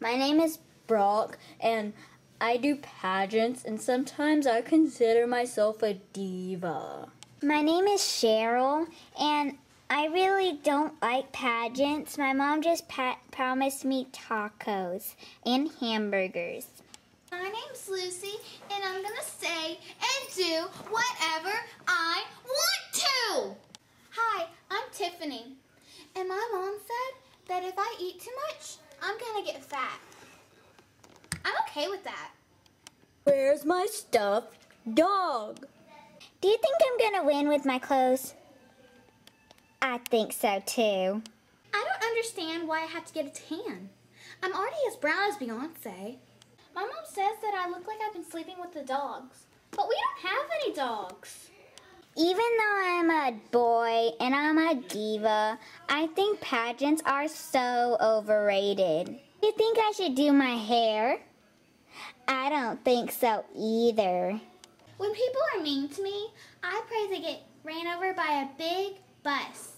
My name is Brock, and I do pageants, and sometimes I consider myself a diva. My name is Cheryl, and I really don't like pageants. My mom just promised me tacos and hamburgers. My name's Lucy, and I'm gonna say and do whatever I want to. Hi, I'm Tiffany, and my mom said that if I eat too much, I'm gonna get fat. I'm okay with that. Where's my stuffed dog? Do you think I'm gonna win with my clothes? I think so too. I don't understand why I have to get a tan. I'm already as brown as Beyonce. My mom says that I look like I've been sleeping with the dogs, but we don't have any dogs. Even though I'm a boy and I'm a diva, I think pageants are so overrated. Do you think I should do my hair? I don't think so either. When people are mean to me, I pray they get ran over by a big bus.